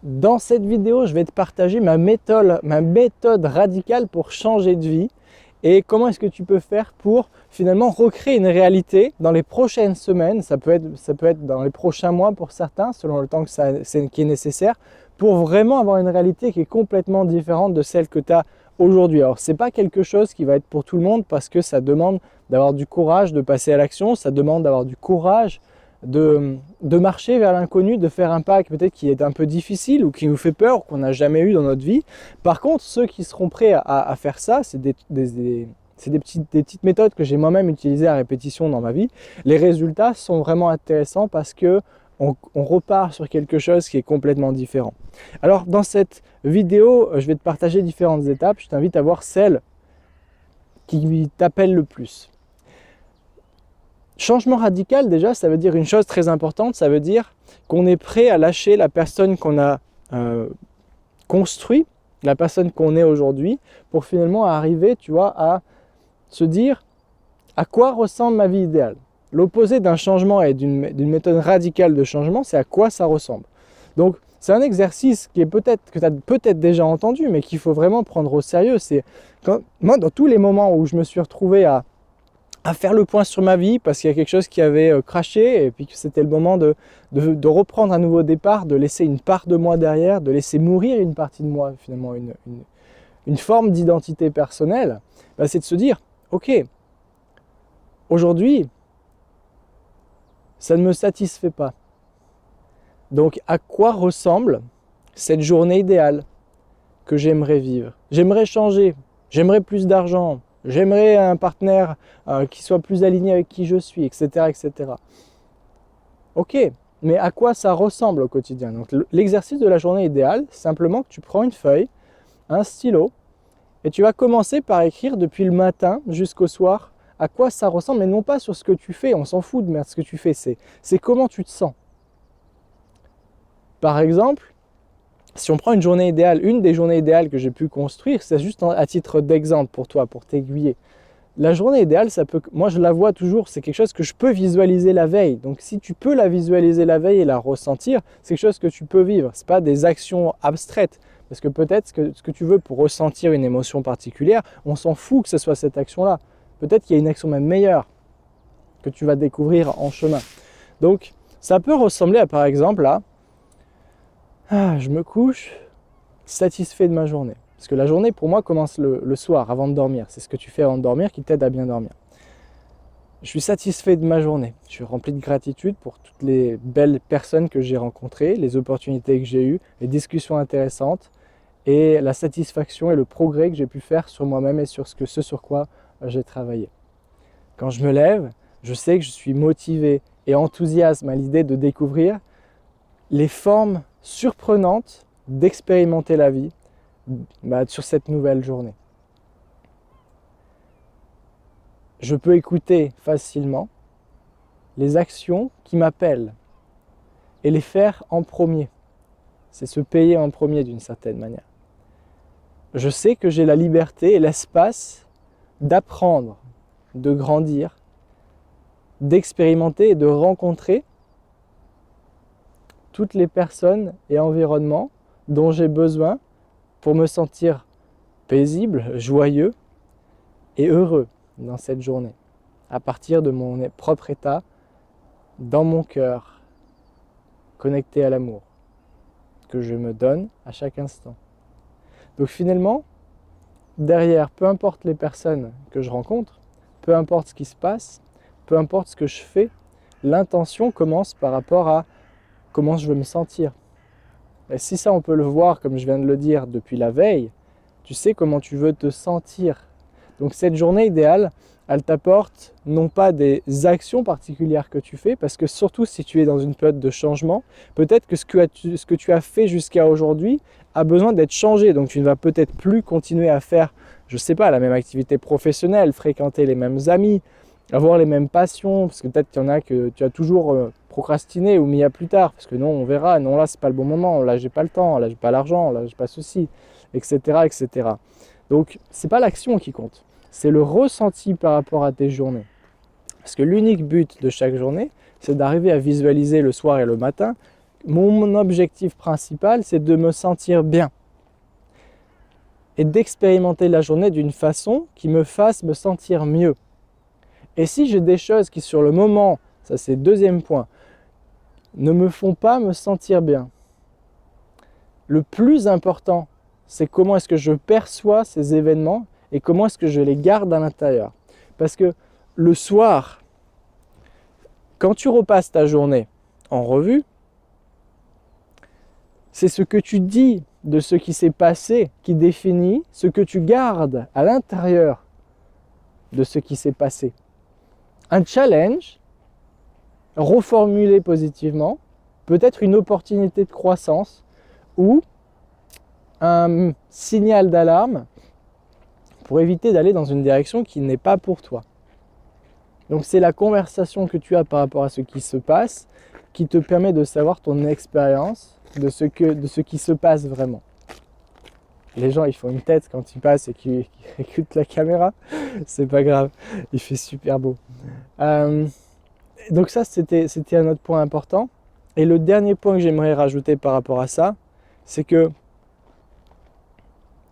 Dans cette vidéo, je vais te partager ma méthode radicale pour changer de vie et comment est-ce que tu peux faire pour finalement recréer une réalité dans les prochaines semaines, ça peut être dans les prochains mois pour certains, selon le temps qui est nécessaire, pour vraiment avoir une réalité qui est complètement différente de celle que tu as aujourd'hui. Alors, ce n'est pas quelque chose qui va être pour tout le monde parce que ça demande d'avoir du courage de passer à l'action, ça demande d'avoir du courage de marcher vers l'inconnu, de faire un pas peut-être qui est un peu difficile ou qui nous fait peur, qu'on n'a jamais eu dans notre vie. Par contre, ceux qui seront prêts à faire ça, c'est des petites méthodes que j'ai moi-même utilisées à répétition dans ma vie. Les résultats sont vraiment intéressants parce que on repart sur quelque chose qui est complètement différent. Alors, dans cette vidéo, je vais te partager différentes étapes. Je t'invite à voir celle qui t'appelle le plus. Changement radical, déjà, ça veut dire une chose très importante, ça veut dire qu'on est prêt à lâcher la personne qu'on a construit, la personne qu'on est aujourd'hui, pour finalement arriver, tu vois, à se dire à quoi ressemble ma vie idéale. L'opposé d'un changement et d'une méthode radicale de changement, c'est à quoi ça ressemble. Donc, c'est un exercice que tu as peut-être déjà entendu, mais qu'il faut vraiment prendre au sérieux. C'est moi, dans tous les moments où je me suis retrouvé à faire le point sur ma vie parce qu'il y a quelque chose qui avait craché et puis que c'était le moment de reprendre un nouveau départ, de laisser une part de moi derrière, de laisser mourir une partie de moi, finalement une forme d'identité personnelle, c'est de se dire, ok, aujourd'hui, ça ne me satisfait pas. Donc à quoi ressemble cette journée idéale que j'aimerais vivre? J'aimerais changer, j'aimerais plus d'argent, j'aimerais un partenaire qui soit plus aligné avec qui je suis, etc., etc. Ok, mais à quoi ça ressemble au quotidien? Donc l'exercice de la journée idéale, c'est simplement que tu prends une feuille, un stylo, et tu vas commencer par écrire depuis le matin jusqu'au soir à quoi ça ressemble, mais non pas sur ce que tu fais, on s'en fout de ce que tu fais, c'est comment tu te sens. Par exemple, si on prend une journée idéale, une des journées idéales que j'ai pu construire, c'est juste à titre d'exemple pour toi, pour t'aiguiller. La journée idéale, moi je la vois toujours, c'est quelque chose que je peux visualiser la veille. Donc si tu peux la visualiser la veille et la ressentir, c'est quelque chose que tu peux vivre. Ce n'est pas des actions abstraites. Parce que peut-être ce que tu veux pour ressentir une émotion particulière, on s'en fout que ce soit cette action-là. Peut-être qu'il y a une action même meilleure que tu vas découvrir en chemin. Donc ça peut ressembler par exemple à je me couche satisfait de ma journée. Parce que la journée, pour moi, commence le soir, avant de dormir. C'est ce que tu fais avant de dormir qui t'aide à bien dormir. Je suis satisfait de ma journée. Je suis rempli de gratitude pour toutes les belles personnes que j'ai rencontrées, les opportunités que j'ai eues, les discussions intéressantes et la satisfaction et le progrès que j'ai pu faire sur moi-même et sur ce sur quoi j'ai travaillé. Quand je me lève, je sais que je suis motivé et enthousiaste à l'idée de découvrir les formes surprenantes d'expérimenter la vie sur cette nouvelle journée. Je peux écouter facilement les actions qui m'appellent et les faire en premier. C'est se payer en premier d'une certaine manière. Je sais que j'ai la liberté et l'espace d'apprendre, de grandir, d'expérimenter et de rencontrer toutes les personnes et environnements dont j'ai besoin pour me sentir paisible, joyeux et heureux dans cette journée, à partir de mon propre état, dans mon cœur, connecté à l'amour que je me donne à chaque instant. Donc finalement, derrière, peu importe les personnes que je rencontre, peu importe ce qui se passe, peu importe ce que je fais, l'intention commence par rapport à comment je veux me sentir. Et si ça, on peut le voir, comme je viens de le dire, depuis la veille, tu sais comment tu veux te sentir. Donc cette journée idéale, elle t'apporte non pas des actions particulières que tu fais, parce que surtout si tu es dans une période de changement, peut-être que ce que tu as fait jusqu'à aujourd'hui a besoin d'être changé. Donc tu ne vas peut-être plus continuer à faire, je ne sais pas, la même activité professionnelle, fréquenter les mêmes amis, avoir les mêmes passions, parce que peut-être qu'il y en a que tu as toujours procrastiné ou mis à plus tard, parce que non, on verra, non là c'est pas le bon moment, là j'ai pas le temps, là j'ai pas l'argent, là j'ai pas ceci, etc., etc. Donc c'est pas l'action qui compte, c'est le ressenti par rapport à tes journées. Parce que l'unique but de chaque journée, c'est d'arriver à visualiser le soir et le matin mon objectif principal, c'est de me sentir bien et d'expérimenter la journée d'une façon qui me fasse me sentir mieux. Et si j'ai des choses qui sur le moment, ça c'est le deuxième point, ne me font pas me sentir bien, le plus important, c'est comment est-ce que je perçois ces événements et comment est-ce que je les garde à l'intérieur. Parce que le soir, quand tu repasses ta journée en revue, c'est ce que tu dis de ce qui s'est passé qui définit ce que tu gardes à l'intérieur de ce qui s'est passé. Un challenge, reformulé positivement, peut être une opportunité de croissance ou un signal d'alarme pour éviter d'aller dans une direction qui n'est pas pour toi. Donc c'est la conversation que tu as par rapport à ce qui se passe qui te permet de savoir ton expérience de ce qui se passe vraiment. Les gens ils font une tête quand ils passent et qu'ils écoutent la caméra, c'est pas grave, il fait super beau. Donc ça c'était un autre point important. Et le dernier point que j'aimerais rajouter par rapport à ça, c'est que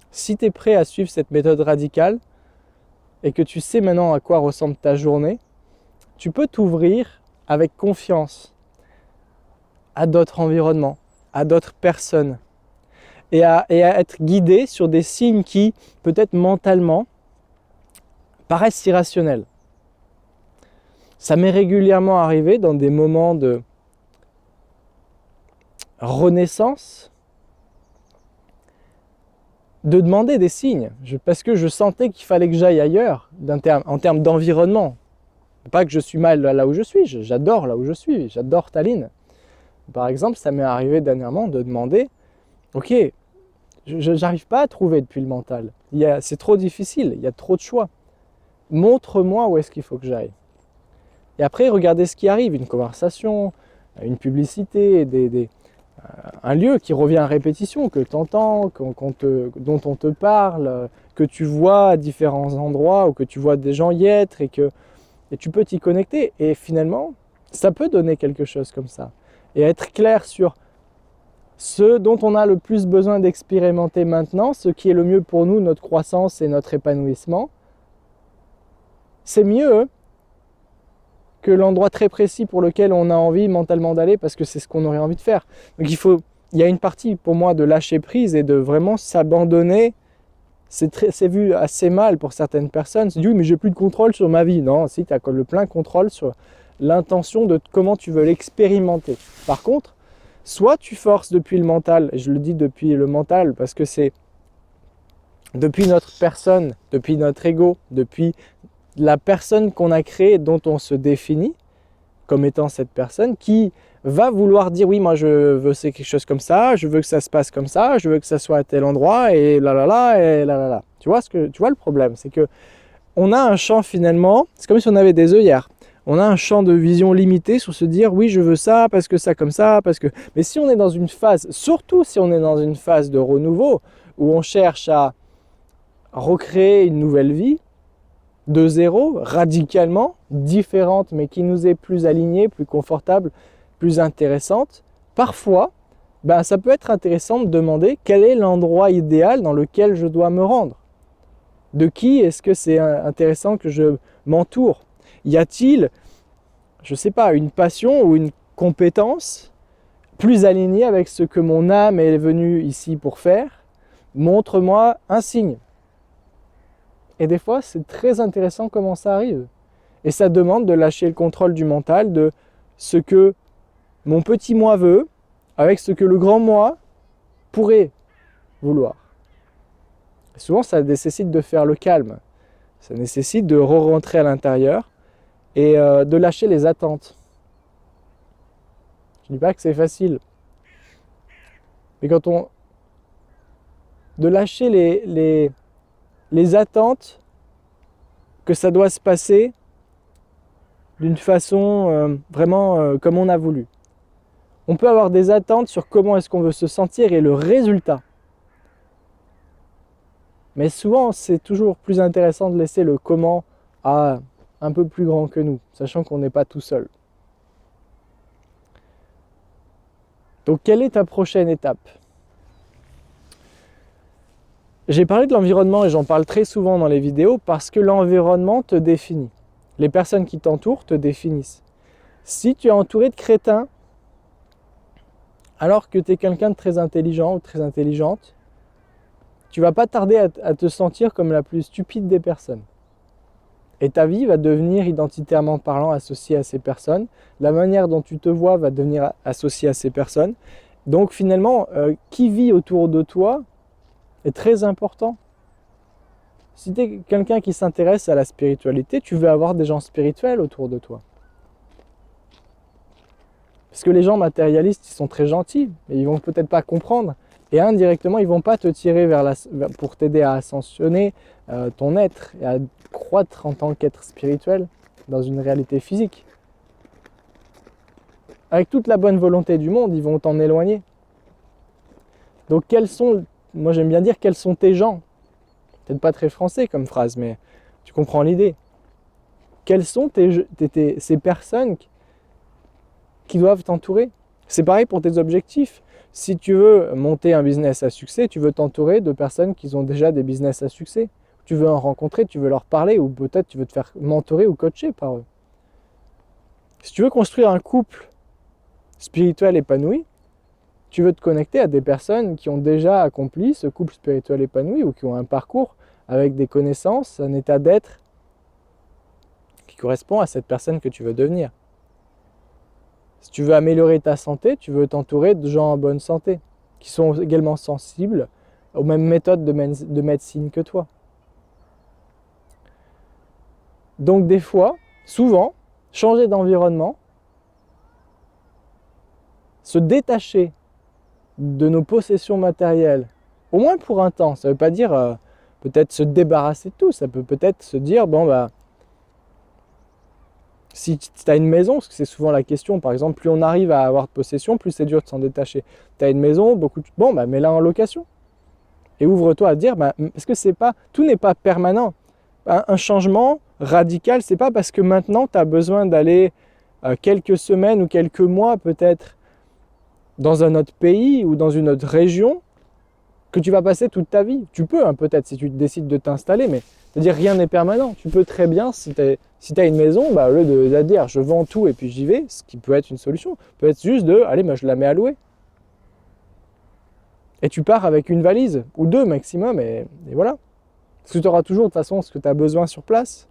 si tu es prêt à suivre cette méthode radicale et que tu sais maintenant à quoi ressemble ta journée, tu peux t'ouvrir avec confiance à d'autres environnements, à d'autres personnes et à être guidé sur des signes qui, peut-être mentalement, paraissent irrationnels. Ça m'est régulièrement arrivé dans des moments de renaissance de demander des signes, parce que je sentais qu'il fallait que j'aille ailleurs en termes d'environnement. Pas que je suis mal là où je suis, j'adore là où je suis, j'adore Tallinn. Par exemple, ça m'est arrivé dernièrement de demander, ok, je n'arrive pas à trouver depuis le mental, c'est trop difficile, il y a trop de choix. Montre-moi où est-ce qu'il faut que j'aille. Et après, regardez ce qui arrive, une conversation, une publicité, un lieu qui revient à répétition, que tu entends, dont on te parle, que tu vois à différents endroits ou que tu vois des gens y être et tu peux t'y connecter. Et finalement, ça peut donner quelque chose comme ça. Et être clair sur ce dont on a le plus besoin d'expérimenter maintenant, ce qui est le mieux pour nous, notre croissance et notre épanouissement, c'est mieux que l'endroit très précis pour lequel on a envie mentalement d'aller parce que c'est ce qu'on aurait envie de faire. Donc il y a une partie pour moi de lâcher prise et de vraiment s'abandonner. C'est vu assez mal pour certaines personnes. C'est dit oui mais j'ai plus de contrôle sur ma vie. Non, si tu as le plein contrôle sur l'intention de comment tu veux l'expérimenter. Par contre, soit tu forces depuis le mental, et je le dis depuis le mental parce que c'est depuis notre personne, depuis notre ego, depuis la personne qu'on a créée, dont on se définit comme étant cette personne, qui va vouloir dire oui moi je veux c'est quelque chose comme ça, je veux que ça se passe comme ça, je veux que ça soit à tel endroit et là là là et là là là. Tu vois le problème, c'est que on a un champ finalement, c'est comme si on avait des œillères. On a un champ de vision limité sur se dire oui je veux ça parce que ça comme ça, parce que. Mais si on est dans une phase, surtout si on est dans une phase de renouveau où on cherche à recréer une nouvelle vie, de zéro, radicalement, différente, mais qui nous est plus alignée, plus confortable, plus intéressante, parfois, ça peut être intéressant de demander quel est l'endroit idéal dans lequel je dois me rendre. De qui est-ce que c'est intéressant que je m'entoure? Y a-t-il, je ne sais pas, une passion ou une compétence plus alignée avec ce que mon âme est venue ici pour faire? Montre-moi un signe. Et des fois, c'est très intéressant comment ça arrive. Et ça demande de lâcher le contrôle du mental, de ce que mon petit moi veut, avec ce que le grand moi pourrait vouloir. Et souvent, ça nécessite de faire le calme. Ça nécessite de re-rentrer à l'intérieur et de lâcher les attentes. Je ne dis pas que c'est facile. Mais de lâcher les attentes que ça doit se passer d'une façon vraiment comme on a voulu. On peut avoir des attentes sur comment est-ce qu'on veut se sentir et le résultat. Mais souvent, c'est toujours plus intéressant de laisser le comment à un peu plus grand que nous, sachant qu'on n'est pas tout seul. Donc quelle est ta prochaine étape? J'ai parlé de l'environnement et j'en parle très souvent dans les vidéos parce que l'environnement te définit. Les personnes qui t'entourent te définissent. Si tu es entouré de crétins, alors que tu es quelqu'un de très intelligent ou très intelligente, tu vas pas tarder à te sentir comme la plus stupide des personnes. Et ta vie va devenir identitairement parlant associée à ces personnes. La manière dont tu te vois va devenir associée à ces personnes. Donc finalement, qui vit autour de toi est très important. Si tu es quelqu'un qui s'intéresse à la spiritualité, tu veux avoir des gens spirituels autour de toi. Parce que les gens matérialistes, ils sont très gentils, mais ils vont peut-être pas comprendre. Et indirectement, ils vont pas te tirer pour t'aider à ascensionner ton être et à croître en tant qu'être spirituel dans une réalité physique. Avec toute la bonne volonté du monde, ils vont t'en éloigner. Donc moi j'aime bien dire quels sont tes gens. Peut-être pas très français comme phrase, mais tu comprends l'idée. Quelles sont ces personnes qui doivent t'entourer? C'est pareil pour tes objectifs. Si tu veux monter un business à succès, tu veux t'entourer de personnes qui ont déjà des business à succès. Tu veux en rencontrer, tu veux leur parler, ou peut-être tu veux te faire mentorer ou coacher par eux. Si tu veux construire un couple spirituel épanoui, tu veux te connecter à des personnes qui ont déjà accompli ce couple spirituel épanoui ou qui ont un parcours avec des connaissances, un état d'être qui correspond à cette personne que tu veux devenir. Si tu veux améliorer ta santé, tu veux t'entourer de gens en bonne santé, qui sont également sensibles aux mêmes méthodes de médecine que toi. Donc des fois, souvent, changer d'environnement, se détacher de nos possessions matérielles, au moins pour un temps, ça ne veut pas dire peut-être se débarrasser de tout, ça peut peut-être se dire, si tu as une maison, parce que c'est souvent la question, par exemple, plus on arrive à avoir de possession, plus c'est dur de s'en détacher. Tu as une maison, mets-la en location. Et ouvre-toi à dire, parce que tout n'est pas permanent. Un changement radical, c'est pas parce que maintenant tu as besoin d'aller quelques semaines ou quelques mois peut-être dans un autre pays ou dans une autre région que tu vas passer toute ta vie. Tu peux peut-être si tu décides de t'installer, mais c'est-à-dire rien n'est permanent. Tu peux très bien, si tu as une maison, au lieu de dire je vends tout et puis j'y vais, ce qui peut être une solution, peut être juste je la mets à louer. Et tu pars avec une valise, ou deux maximum, et voilà. Parce que tu auras toujours de toute façon ce que tu as besoin sur place.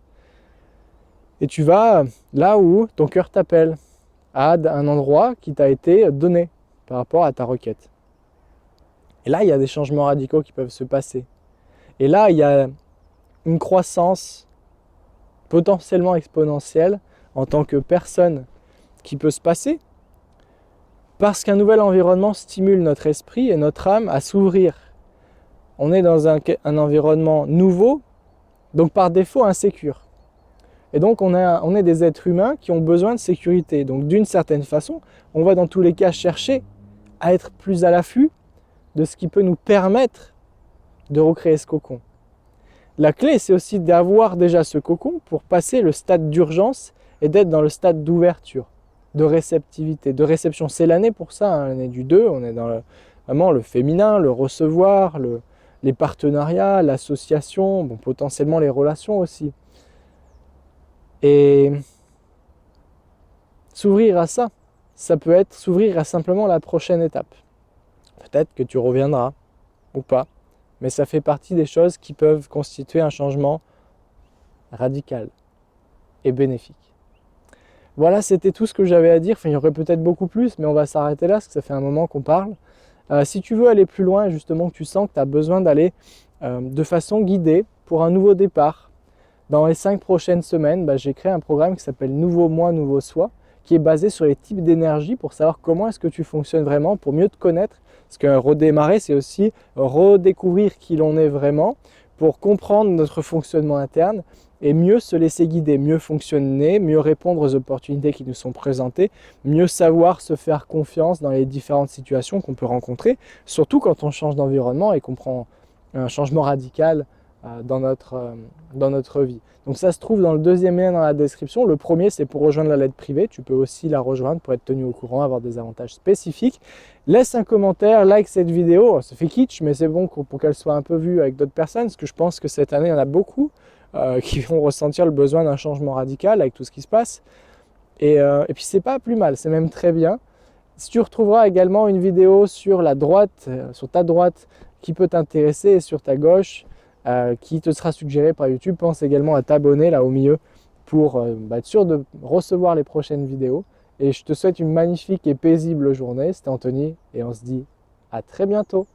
Et tu vas là où ton cœur t'appelle, à un endroit qui t'a été donné par rapport à ta requête. Et là, il y a des changements radicaux qui peuvent se passer. Et là, il y a une croissance potentiellement exponentielle en tant que personne qui peut se passer parce qu'un nouvel environnement stimule notre esprit et notre âme à s'ouvrir. On est dans un environnement nouveau, donc par défaut insécure. Et donc on est des êtres humains qui ont besoin de sécurité. Donc d'une certaine façon, on va dans tous les cas chercher à être plus à l'affût de ce qui peut nous permettre de recréer ce cocon. La clé, c'est aussi d'avoir déjà ce cocon pour passer le stade d'urgence et d'être dans le stade d'ouverture, de réceptivité, de réception. C'est l'année pour ça, l'année du 2, on est dans vraiment le féminin, le recevoir, les partenariats, l'association, potentiellement les relations aussi. Et s'ouvrir à ça peut être s'ouvrir à simplement la prochaine étape. Peut-être que tu reviendras ou pas, mais ça fait partie des choses qui peuvent constituer un changement radical et bénéfique. Voilà, c'était tout ce que j'avais à dire. Il y aurait peut-être beaucoup plus, mais on va s'arrêter là parce que ça fait un moment qu'on parle. Si tu veux aller plus loin, justement, que tu sens que tu as besoin d'aller de façon guidée pour un nouveau départ, dans les 5 prochaines semaines, j'ai créé un programme qui s'appelle Nouveau Moi, Nouveau Soi, qui est basé sur les types d'énergie pour savoir comment est-ce que tu fonctionnes vraiment, pour mieux te connaître. Parce que redémarrer, c'est aussi redécouvrir qui l'on est vraiment, pour comprendre notre fonctionnement interne et mieux se laisser guider, mieux fonctionner, mieux répondre aux opportunités qui nous sont présentées, mieux savoir se faire confiance dans les différentes situations qu'on peut rencontrer, surtout quand on change d'environnement et qu'on prend un changement radical dans notre vie. Donc ça se trouve dans le deuxième lien dans la description. Le premier, c'est pour rejoindre la lettre privée. Tu peux aussi la rejoindre pour être tenu au courant, avoir des avantages spécifiques. Laisse un commentaire, like cette vidéo. Ça fait kitsch, mais c'est bon pour qu'elle soit un peu vue avec d'autres personnes, parce que je pense que cette année, il y en a beaucoup qui vont ressentir le besoin d'un changement radical avec tout ce qui se passe. Et puis c'est pas plus mal, c'est même très bien. Si tu retrouveras également une vidéo sur la droite, sur ta droite, qui peut t'intéresser, et sur ta gauche, qui te sera suggérée par YouTube. Pense également à t'abonner là au milieu pour être sûr de recevoir les prochaines vidéos. Et je te souhaite une magnifique et paisible journée. C'était Anthony et on se dit à très bientôt.